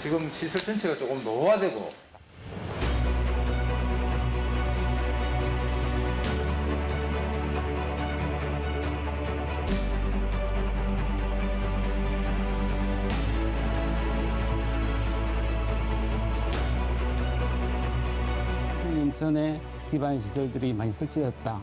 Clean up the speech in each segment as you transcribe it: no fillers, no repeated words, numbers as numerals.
지금 시설 전체가 조금 노후화되고 년 전에 기반 시설들이 많이 설치되었다.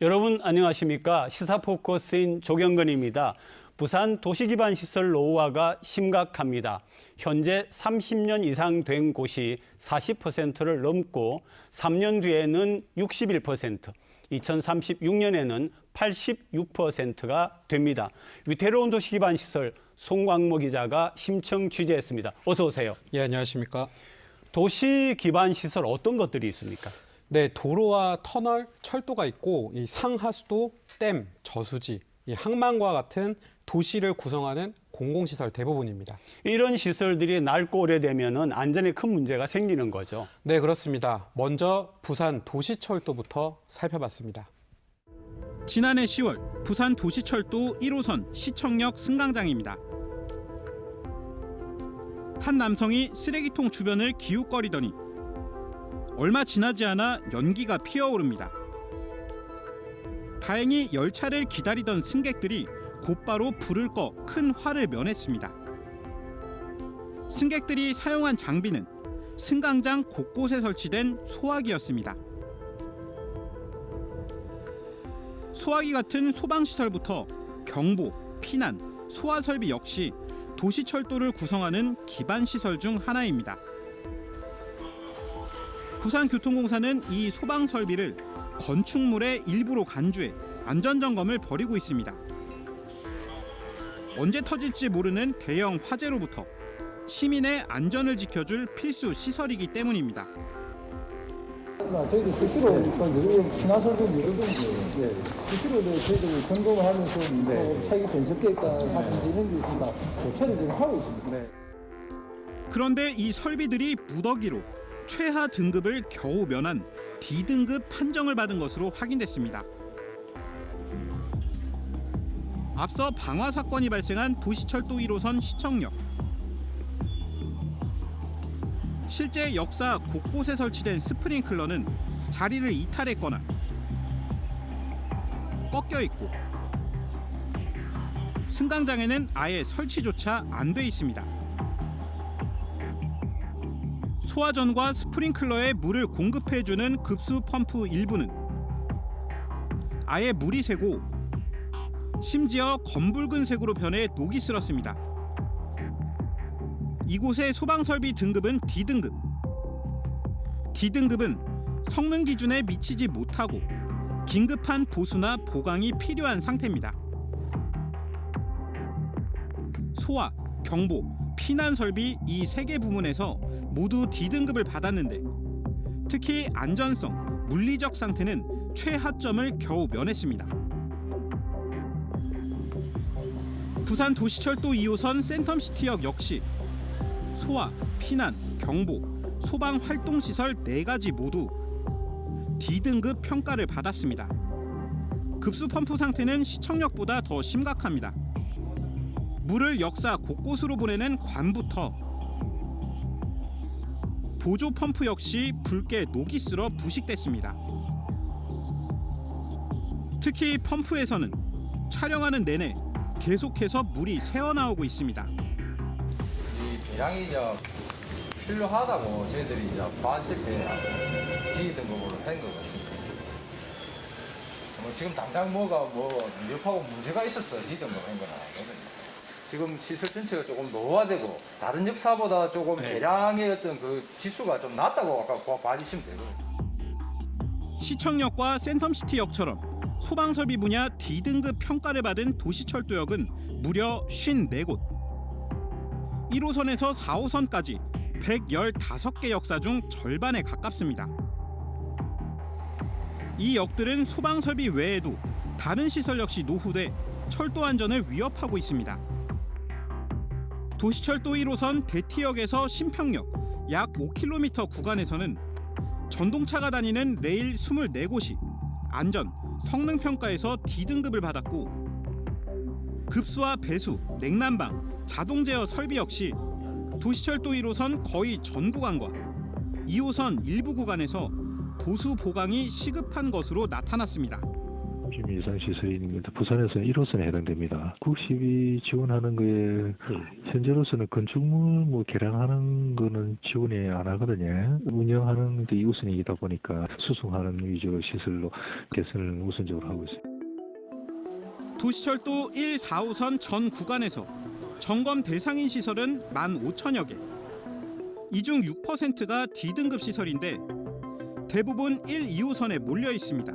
여러분 안녕하십니까? 시사포커스인 조경건입니다. 부산 도시기반시설 노후화가 심각합니다. 현재 30년 이상 된 곳이 40%를 넘고 3년 뒤에는 61%, 2036년에는 86%가 됩니다. 위태로운 도시기반시설 송광모 기자가 심층 취재했습니다. 어서 오세요. 예, 안녕하십니까? 도시기반시설 어떤 것들이 있습니까? 네, 도로와 터널, 철도가 있고 이 상하수도, 댐, 저수지, 이 항만과 같은 도시를 구성하는 공공시설 대부분입니다. 이런 시설들이 낡고 오래되면 안전에 큰 문제가 생기는 거죠. 네, 그렇습니다. 먼저 부산 도시철도부터 살펴봤습니다. 지난해 10월 부산 도시철도 1호선 시청역 승강장입니다. 한 남성이 쓰레기통 주변을 기웃거리더니 얼마 지나지 않아 연기가 피어오릅니다. 다행히 열차를 기다리던 승객들이 곧바로 불을 꺼 큰 화를 면했습니다. 승객들이 사용한 장비는 승강장 곳곳에 설치된 소화기였습니다. 소화기 같은 소방시설부터 경보, 피난, 소화설비 역시 도시철도를 구성하는 기반시설 중 하나입니다. 부산교통공사는 이 소방설비를 건축물의 일부로 간주해 안전점검을 벌이고 있습니다. 언제 터질지 모르는 대형 화재로부터 시민의 안전을 지켜줄 필수 시설이기 때문입니다. 저희도 수시로 피난설비 누르든지 수시로 저희들이 점검을 하면서 차익이 변속계획 같은 이런 게 있습니다. 교체를 지금 하고 있습니다. 그런데 이 설비들이 무더기로 최하 등급을 겨우 면한 D등급 판정을 받은 것으로 확인됐습니다. 앞서 방화 사건이 발생한 도시철도 1호선 시청역. 실제 역사 곳곳에 설치된 스프링클러는 자리를 이탈했거나 꺾여 있고 승강장에는 아예 설치조차 안 돼 있습니다. 소화전과 스프링클러에 물을 공급해주는 급수 펌프 일부는 아예 물이 새고 심지어 검붉은 색으로 변해 녹이 슬었습니다. 이곳의 소방설비 등급은 D등급. D등급은 성능 기준에 미치지 못하고 긴급한 보수나 보강이 필요한 상태입니다. 소화, 경보, 피난 설비 이 3개 부문에서 모두 D등급을 받았는데 특히 안전성, 물리적 상태는 최하점을 겨우 면했습니다. 부산 도시철도 2호선 센텀시티역 역시 소화, 피난, 경보, 소방 활동시설 4가지 모두 D등급 평가를 받았습니다. 급수 펌프 상태는 시청역보다 더 심각합니다. 물을 역사 곳곳으로 보내는 관부터 보조 펌프 역시 붉게 녹이 슬어 부식됐습니다. 특히 펌프에서는 촬영하는 내내 계속해서 물이 새어나오고 있습니다. 이 배량이 필요하다고 저희들이 반시패 D등급으로 한 것 같습니다. 지금 당장 뭐가 위협하고 문제가 있어서 D등급 한 건 아니거든요. 지금 시설 전체가 조금 노후화되고 다른 역사보다 조금 배량의 어떤 그 지수가 좀 낮다고 아까 봐주시면 되거든요. 시청역과 센텀시티역처럼 소방설비 분야 D등급 평가를 받은 도시철도역은 무려 54곳. 1호선에서 4호선까지 115개 역사 중 절반에 가깝습니다. 이 역들은 소방설비 외에도 다른 시설 역시 노후돼 철도 안전을 위협하고 있습니다. 도시철도 1호선 대티역에서 신평역 약 5km 구간에서는 전동차가 다니는 레일 24곳이 안전, 성능 평가에서 D등급을 받았고 급수와 배수, 냉난방, 자동 제어 설비 역시 도시철도 1호선 거의 전 구간과 2호선 일부 구간에서 보수 보강이 시급한 것으로 나타났습니다. 주민 이상 시설입니다. 부산에서는 1호선에 해당됩니다. 국시비 지원하는 거에 현재로서는 건축물 개량하는 거는 지원이 안 하거든요. 운영하는 게 2호선이다 보니까 수송하는 위주로 시설로 개선을 우선적으로 하고 있습니다. 도시철도 1, 4호선 전 구간에서 점검 대상인 시설은 15,000여 개. 이 중 6%가 D등급 시설인데 대부분 1, 2호선에 몰려 있습니다.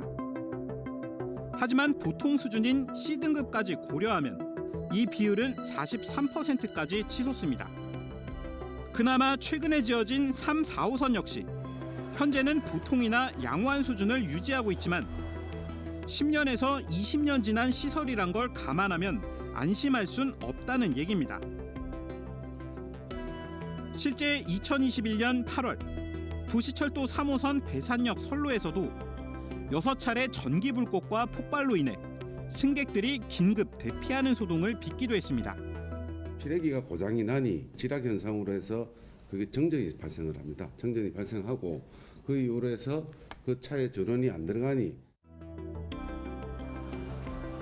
하지만 보통 수준인 C등급까지 고려하면 이 비율은 43%까지 치솟습니다. 그나마 최근에 지어진 3, 4호선 역시 현재는 보통이나 양호한 수준을 유지하고 있지만 10년에서 20년 지난 시설이란 걸 감안하면 안심할 순 없다는 얘기입니다. 실제 2021년 8월 도시철도 3호선 배산역 선로에서도 6차례 전기 불꽃과 폭발로 인해 승객들이 긴급 대피하는 소동을 빚기도 했습니다. 피레기가 고장이 나니 지락 현상으로 해서 그게 정전이 발생을 합니다. 정전이 발생하고 그 이후로 해서 그 차에 전원이 안 들어가니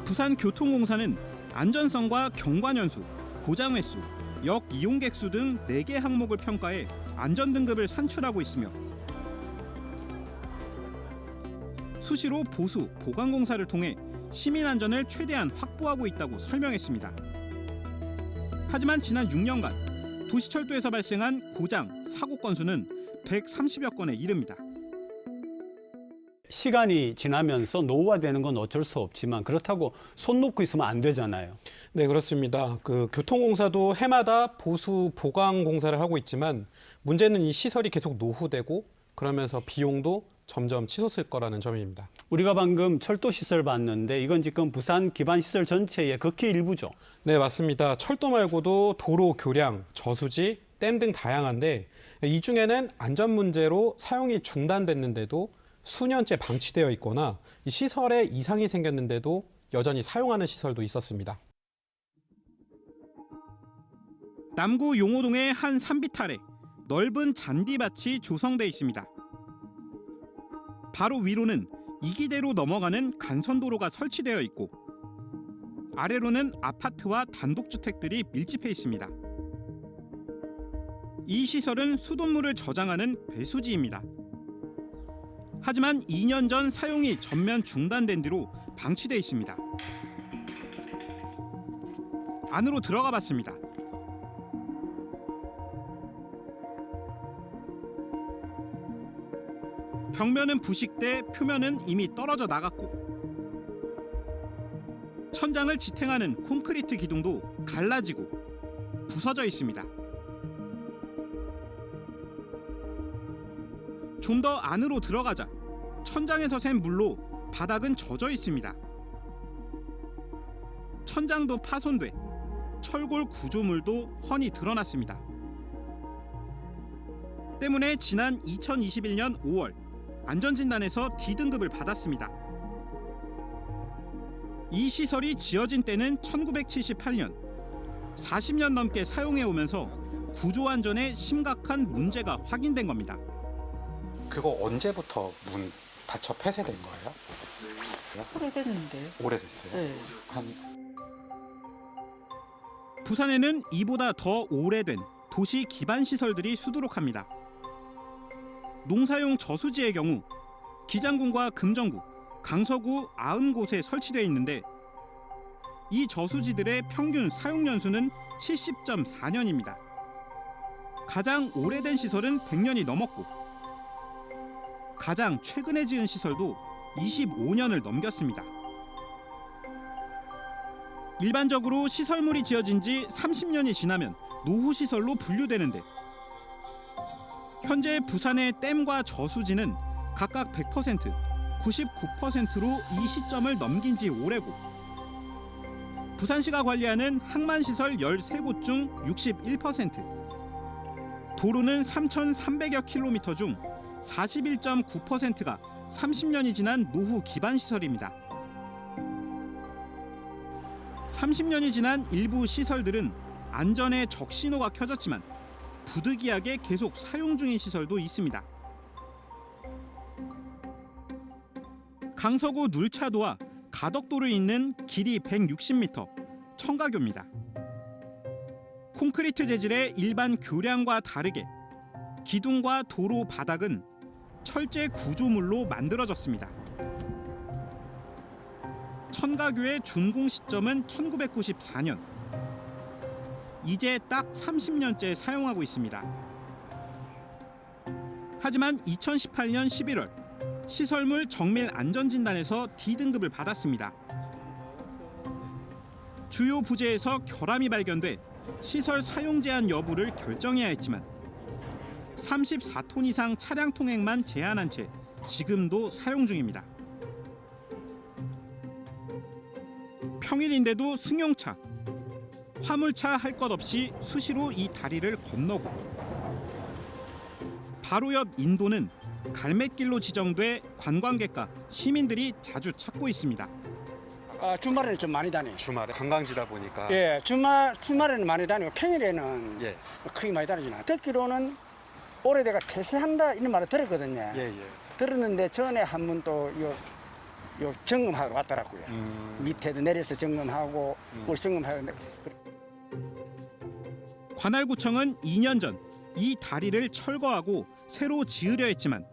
부산교통공사는 안전성과 경관 연수, 고장 횟수, 역 이용객 수 등 4개 항목을 평가해 안전등급을 산출하고 있으며 수시로 보수, 보강 공사를 통해 시민 안전을 최대한 확보하고 있다고 설명했습니다. 하지만 지난 6년간 도시철도에서 발생한 고장, 사고 건수는 130여 건에 이릅니다. 시간이 지나면서 노후화되는 건 어쩔 수 없지만 그렇다고 손 놓고 있으면 안 되잖아요. 네, 그렇습니다. 그 교통공사도 해마다 보수 보강 공사를 하고 있지만 문제는 이 시설이 계속 노후되고 그러면서 비용도 점점 치솟을 거라는 점입니다. 우리가 방금 철도 시설 봤는데 이건 지금 부산 기반 시설 전체의 극히 일부죠. 네, 맞습니다. 철도 말고도 도로 교량, 저수지, 댐 등 다양한데 이 중에는 안전 문제로 사용이 중단됐는데도 수년째 방치되어 있거나 이 시설에 이상이 생겼는데도 여전히 사용하는 시설도 있었습니다. 남구 용호동의 한 산비탈에 넓은 잔디밭이 조성돼 있습니다. 바로 위로는 이기대로 넘어가는 간선도로가 설치되어 있고 아래로는 아파트와 단독주택들이 밀집해 있습니다. 이 시설은 수돗물을 저장하는 배수지입니다. 하지만 2년 전 사용이 전면 중단된 뒤로 방치돼 있습니다. 안으로 들어가 봤습니다. 벽면은 부식돼 표면은 이미 떨어져 나갔고 천장을 지탱하는 콘크리트 기둥도 갈라지고 부서져 있습니다. 좀 더 안으로 들어가자 천장에서 샌 물로 바닥은 젖어 있습니다. 천장도 파손돼 철골 구조물도 훤히 드러났습니다. 때문에 지난 2021년 5월 안전진단에서 D등급을 받았습니다. 이 시설이 지어진 때는 1978년, 40년 넘게 사용해오면서 구조 안전에 심각한 문제가 확인된 겁니다. 그거 언제부터 문 닫혀 폐쇄된 거예요? 오래됐는데. 오래됐어요? 네. 부산에는 이보다 더 오래된 도시 기반 시설들이 수두룩합니다. 농사용 저수지의 경우 기장군과 금정구, 강서구 90곳에 설치되어 있는데 이 저수지들의 평균 사용 연수는 70.4년입니다. 가장 오래된 시설은 100년이 넘었고 가장 최근에 지은 시설도 25년을 넘겼습니다. 일반적으로 시설물이 지어진 지 30년이 지나면 노후시설로 분류되는데 현재 부산의 댐과 저수지는 각각 100%, 99%로 이 시점을 넘긴 지 오래고 부산시가 관리하는 항만시설 13곳 중 61%, 도로는 3,300여 킬로미터 중 41.9%가 30년이 지난 노후 기반시설입니다. 30년이 지난 일부 시설들은 안전에 적신호가 켜졌지만 부득이하게 계속 사용 중인 시설도 있습니다. 강서구 눌차도와 가덕도를 잇는 길이 160m 청가교입니다. 콘크리트 재질의 일반 교량과 다르게 기둥과 도로 바닥은 철제 구조물로 만들어졌습니다. 청가교의 준공 시점은 1994년. 이제 딱 30년째 사용하고 있습니다. 하지만 2018년 11월 시설물 정밀 안전진단에서 D등급을 받았습니다. 주요 부재에서 결함이 발견돼 시설 사용 제한 여부를 결정해야 했지만 34톤 이상 차량 통행만 제한한 채 지금도 사용 중입니다. 평일인데도 승용차, 화물차 할 것 없이 수시로 이 다리를 건너고 바로 옆 인도는 갈매길로 지정돼 관광객과 시민들이 자주 찾고 있습니다. 주말에는 좀 많이 다녀요. 주말에 관광지다 보니까. 예, 주말에는 많이 다니고 평일에는 예. 크게 많이 다니진 않아요. 듣기로는 올해 내가 폐쇄한다 이런 말을 들었거든요. 예. 들었는데 전에 한 번 또 요 점검하고 왔더라고요. 밑에도 내려서 점검하고 올 점검하고. 관할구청은 2년 전 이 다리를 철거하고 새로 지으려 했지만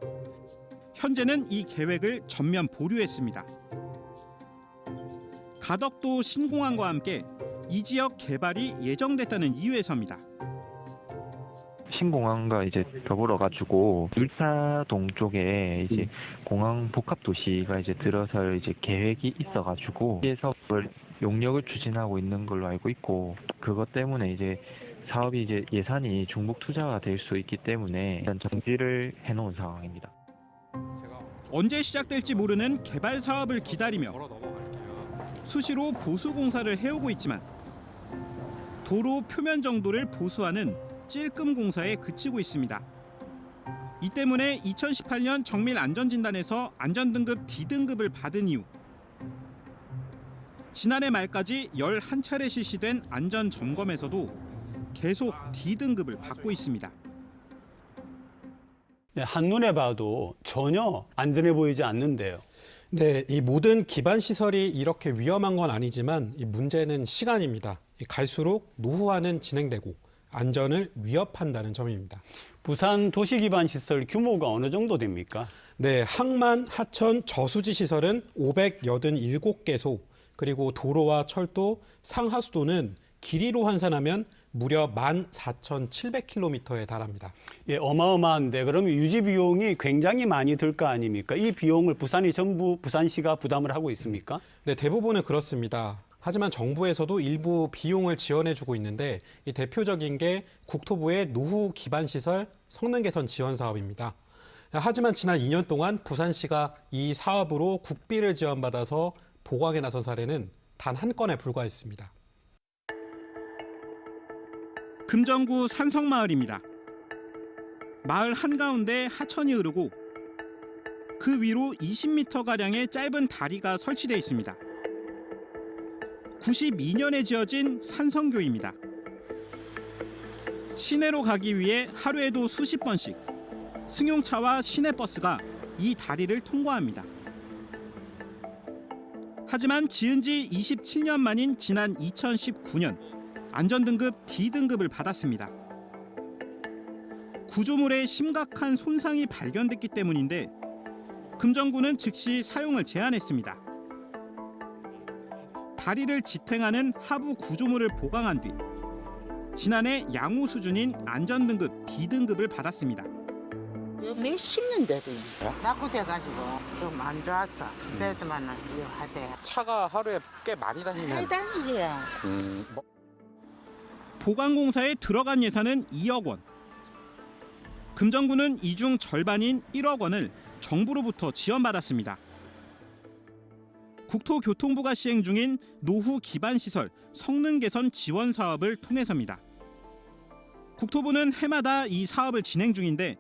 현재는 이 계획을 전면 보류했습니다. 가덕도 신공항과 함께 이 지역 개발이 예정됐다는 이유에서입니다. 신공항과 이제 더불어 가지고 울사동 쪽에 이제 공항 복합 도시가 이제 들어설 이제 계획이 있어 가지고 이 사업을 용역을 추진하고 있는 걸로 알고 있고, 그것 때문에 이제 사업이 이제 예산이 중복 투자가 될 수 있기 때문에 일단 정지를 해놓은 상황입니다. 언제 시작될지 모르는 개발 사업을 기다리며 수시로 보수 공사를 해오고 있지만 도로 표면 정도를 보수하는 찔끔 공사에 그치고 있습니다. 이 때문에 2018년 정밀 안전진단에서 안전등급 D등급을 받은 이후 지난해 말까지 11차례 실시된 안전점검에서도 계속 D등급을 받고 있습니다. 네, 한눈에 봐도 전혀 안전해 보이지 않는데요. 네, 이 모든 기반 시설이 이렇게 위험한 건 아니지만 이 문제는 시간입니다. 갈수록 노후화는 진행되고 안전을 위협한다는 점입니다. 부산 도시기반시설 규모가 어느 정도 됩니까? 네, 항만, 하천, 저수지 시설은 587개소, 그리고 도로와 철도, 상하수도는 길이로 환산하면 무려 14,700km에 달합니다. 예, 어마어마한데 그러면 유지 비용이 굉장히 많이 들 거 아닙니까? 이 비용을 부산이 전부 부산시가 부담을 하고 있습니까? 네, 대부분은 그렇습니다. 하지만 정부에서도 일부 비용을 지원해주고 있는데 이 대표적인 게 국토부의 노후 기반시설 성능 개선 지원 사업입니다. 하지만 지난 2년 동안 부산시가 이 사업으로 국비를 지원받아서 보강에 나선 사례는 단 한 건에 불과했습니다. 금정구 산성마을입니다. 마을 한가운데 하천이 흐르고 그 위로 20m가량의 짧은 다리가 설치되어 있습니다. 92년에 지어진 산성교입니다. 시내로 가기 위해 하루에도 수십 번씩 승용차와 시내버스가 이 다리를 통과합니다. 하지만 지은 지 27년 만인 지난 2019년 안전등급 D등급을 받았습니다. 구조물에 심각한 손상이 발견됐기 때문인데 금정구는 즉시 사용을 제한했습니다. 다리를 지탱하는 하부 구조물을 보강한 뒤 지난해 양호 수준인 안전등급 B등급을 받았습니다. 몇십 년 돼도 낙후돼가지고 좀 안 좋았어. 그래도만 이용하대. 차가 하루에 꽤 많이 다니는. 많이 다니지요. 보강공사에 들어간 예산은 2억 원. 금정구는 이 중 절반인 1억 원을 정부로부터 지원받았습니다. 국토교통부가 시행 중인 노후 기반시설 성능 개선 지원 사업을 통해서입니다. 국토부는 해마다 이 사업을 진행 중인데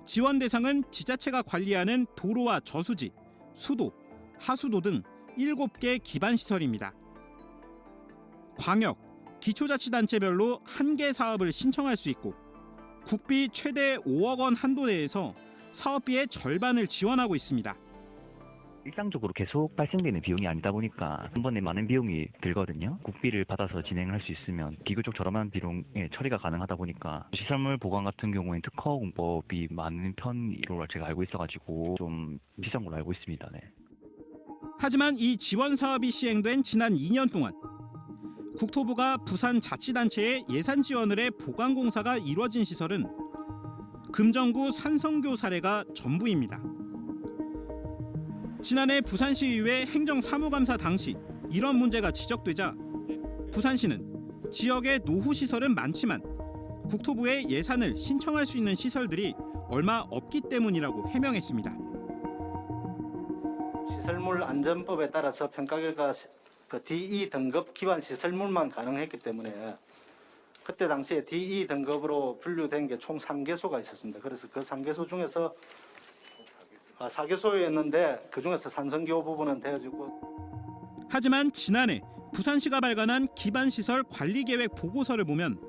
지원 대상은 지자체가 관리하는 도로와 저수지, 수도, 하수도 등 7개 기반시설입니다. 광역, 기초자치단체별로 1개 사업을 신청할 수 있고 국비 최대 5억 원 한도 내에서 사업비의 절반을 지원하고 있습니다. 일상적으로 계속 발생되는 비용이 아니다 보니까 한 번에 많은 비용이 들거든요. 국비를 받아서 진행할 수 있으면 비교적 저렴한 비용에 처리가 가능하다 보니까 시설물 보관 같은 경우에는 특허 공법이 많은 편으로 제가 알고 있어가지고 좀 비싼 걸로 알고 있습니다. 네. 하지만 이 지원 사업이 시행된 지난 2년 동안 국토부가 부산 자치단체에 예산 지원을 해 보강 공사가 이루어진 시설은 금정구 산성교 사례가 전부입니다. 지난해 부산시의회 행정사무감사 당시 이런 문제가 지적되자 부산시는 지역의 노후시설은 많지만 국토부에 예산을 신청할 수 있는 시설들이 얼마 없기 때문이라고 해명했습니다. 시설물 안전법에 따라서 평가 결과 DE 등급 기반 시설물만 가능했기 때문에 그때 당시에 DE 등급으로 분류된 게 총 3개소가 있었습니다. 그래서 그 3개소 중에서 4개소였는데 그중에서 산성교 부분은 되어지고. 하지만 지난해 부산시가 발간한 기반시설 관리계획 보고서를 보면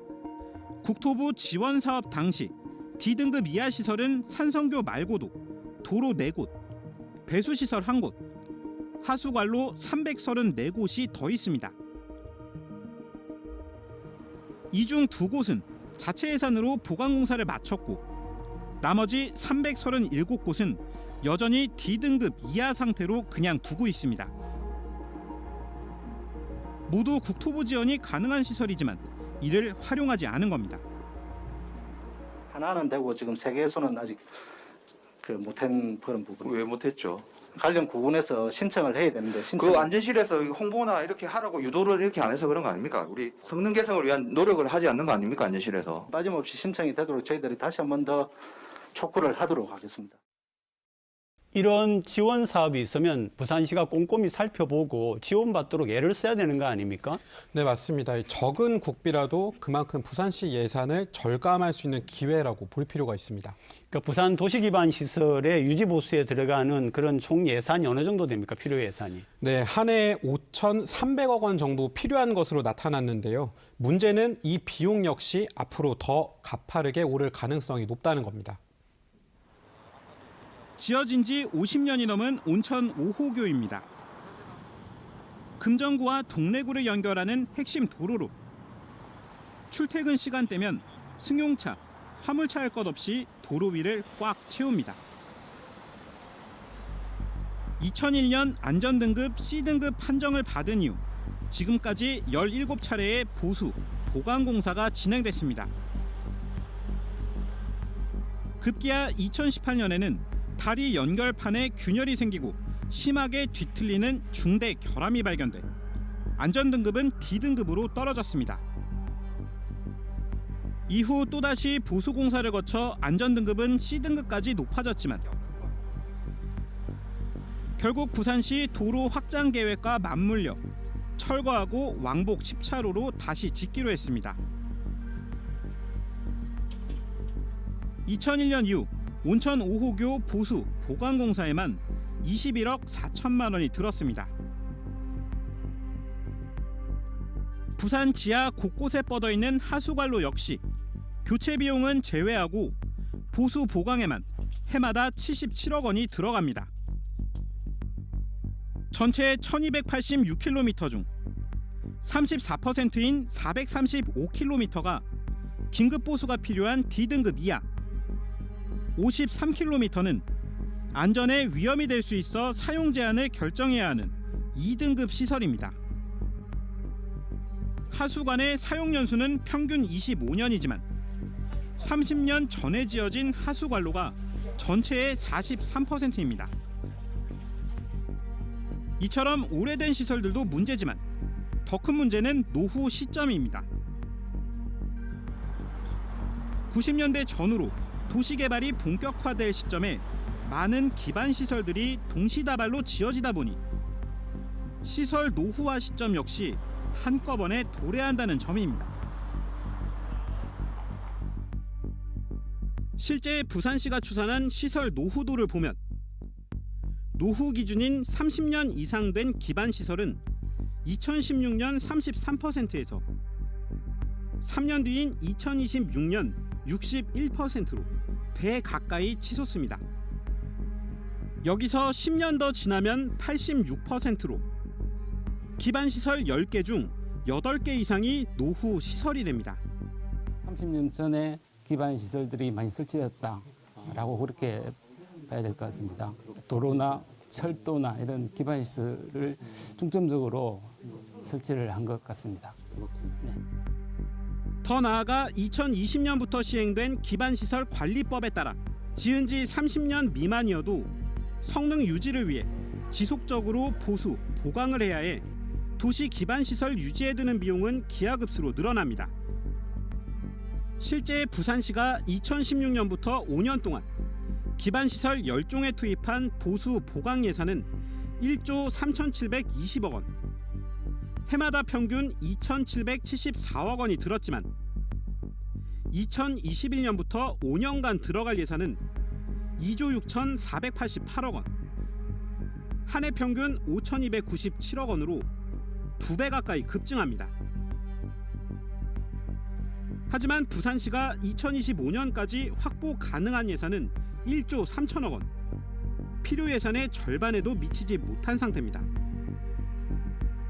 국토부 지원 사업 당시 D등급 이하 시설은 산성교 말고도 도로 4곳, 배수시설 1곳, 하수관로 334곳이 더 있습니다. 이 중 2곳은 자체 예산으로 보강공사를 마쳤고 나머지 337곳은 여전히 D등급 이하 상태로 그냥 두고 있습니다. 모두 국토부 지원이 가능한 시설이지만 이를 활용하지 않은 겁니다. 하나는 되고 지금 3개소는 아직 못한 그런 부분. 왜 못했죠? 관련 구분에서 신청을 해야 되는데 그 안전실에서 홍보나 이렇게 하라고 유도를 이렇게 안 해서 그런 거 아닙니까? 우리 성능 개선을 위한 노력을 하지 않는 거 아닙니까? 안전실에서. 빠짐없이 신청이 되도록 저희들이 다시 한 번 더 촉구를 하도록 하겠습니다. 이런 지원 사업이 있으면 부산시가 꼼꼼히 살펴보고 지원받도록 애를 써야 되는 거 아닙니까? 네, 맞습니다. 적은 국비라도 그만큼 부산시 예산을 절감할 수 있는 기회라고 볼 필요가 있습니다. 그러니까 부산 도시기반시설의 유지보수에 들어가는 그런 총 예산이 어느 정도 됩니까? 필요 예산이. 네, 한 해 5,300억 원 정도 필요한 것으로 나타났는데요. 문제는 이 비용 역시 앞으로 더 가파르게 오를 가능성이 높다는 겁니다. 지어진 지 50년이 넘은 온천 5호교입니다. 금정구와 동래구를 연결하는 핵심 도로로 출퇴근 시간대면 승용차, 화물차 할 것 없이 도로 위를 꽉 채웁니다. 2001년 안전등급 C등급 판정을 받은 이후 지금까지 17차례의 보수, 보강 공사가 진행됐습니다. 급기야 2018년에는 다리 연결판에 균열이 생기고 심하게 뒤틀리는 중대 결함이 발견돼 안전등급은 D등급으로 떨어졌습니다. 이후 또다시 보수공사를 거쳐 안전등급은 C등급까지 높아졌지만 결국 부산시 도로 확장 계획과 맞물려 철거하고 왕복 10차로로 다시 짓기로 했습니다. 2001년 이후 온천 5호교 보수, 보강공사에만 21억 4천만 원이 들었습니다. 부산 지하 곳곳에 뻗어있는 하수관로 역시 교체 비용은 제외하고 보수, 보강에만 해마다 77억 원이 들어갑니다. 전체 1286km 중 34%인 435km가 긴급보수가 필요한 D등급 이하, 53km는 안전에 위험이 될 수 있어 사용 제한을 결정해야 하는 2등급 시설입니다. 하수관의 사용 연수는 평균 25년이지만 30년 전에 지어진 하수관로가 전체의 43%입니다. 이처럼 오래된 시설들도 문제지만 더 큰 문제는 노후 시점입니다. 90년대 전후로 도시개발이 본격화될 시점에 많은 기반시설들이 동시다발로 지어지다 보니 시설 노후화 시점 역시 한꺼번에 도래한다는 점입니다. 실제 부산시가 추산한 시설 노후도를 보면 노후 기준인 30년 이상 된 기반 시설은 2016년 33%에서 3년 뒤인 2026년 61%로 배 가까이 치솟습니다. 여기서 10년 더 지나면 86%로 기반시설 10개 중 8개 이상이 노후 시설이 됩니다. 30년 전에 기반 시설들이 많이 설치됐다라고 그렇게 봐야 될 것 같습니다. 도로나 철도나 이런 기반 시설을 중점적으로 설치를 한 것 같습니다. 네. 더 나아가 2020년부터 시행된 기반시설 관리법에 따라 지은 지 30년 미만이어도 성능 유지를 위해 지속적으로 보수, 보강을 해야 해 도시 기반시설 유지에 드는 비용은 기하급수로 늘어납니다. 실제 부산시가 2016년부터 5년 동안 기반시설 10종에 투입한 보수, 보강 예산은 1조 3,720억 원, 해마다 평균 2,774억 원이 들었지만 2021년부터 5년간 들어갈 예산은 2조 6,488억 원, 한 해 평균 5,297억 원으로 2배 가까이 급증합니다. 하지만 부산시가 2025년까지 확보 가능한 예산은 1조 3천억 원, 필요 예산의 절반에도 미치지 못한 상태입니다.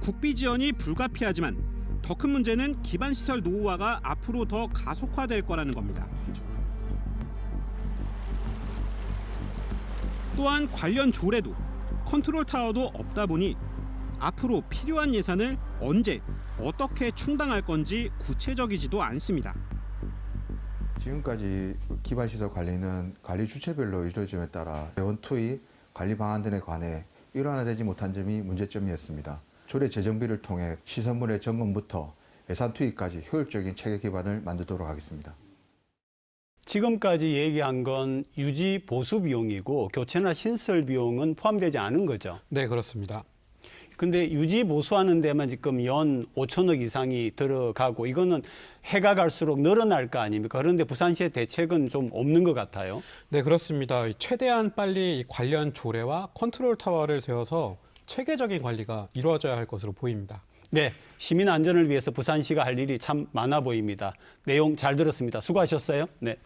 국비 지원이 불가피하지만 더 큰 문제는 기반시설 노후화가 앞으로 더 가속화될 거라는 겁니다. 또한 관련 조례도 컨트롤 타워도 없다 보니 앞으로 필요한 예산을 언제 어떻게 충당할 건지 구체적이지도 않습니다. 지금까지 기반시설 관리는 관리 주체별로 이루어짐에 따라 회원 투입, 관리 방안 등에 관해 일원화되지 못한 점이 문제점이었습니다. 조례 재정비를 통해 시설물의 점검부터 예산 투입까지 효율적인 체계 기반을 만들도록 하겠습니다. 지금까지 얘기한 건 유지 보수 비용이고 교체나 신설 비용은 포함되지 않은 거죠? 네, 그렇습니다. 근데 유지 보수하는 데만 지금 연 5천억 이상이 들어가고 이거는 해가 갈수록 늘어날 거 아닙니까? 그런데 부산시의 대책은 좀 없는 것 같아요. 네, 그렇습니다. 최대한 빨리 관련 조례와 컨트롤 타워를 세워서 체계적인 관리가 이루어져야 할 것으로 보입니다. 네, 시민 안전을 위해서 부산시가 할 일이 참 많아 보입니다. 내용 잘 들었습니다. 수고하셨어요. 네.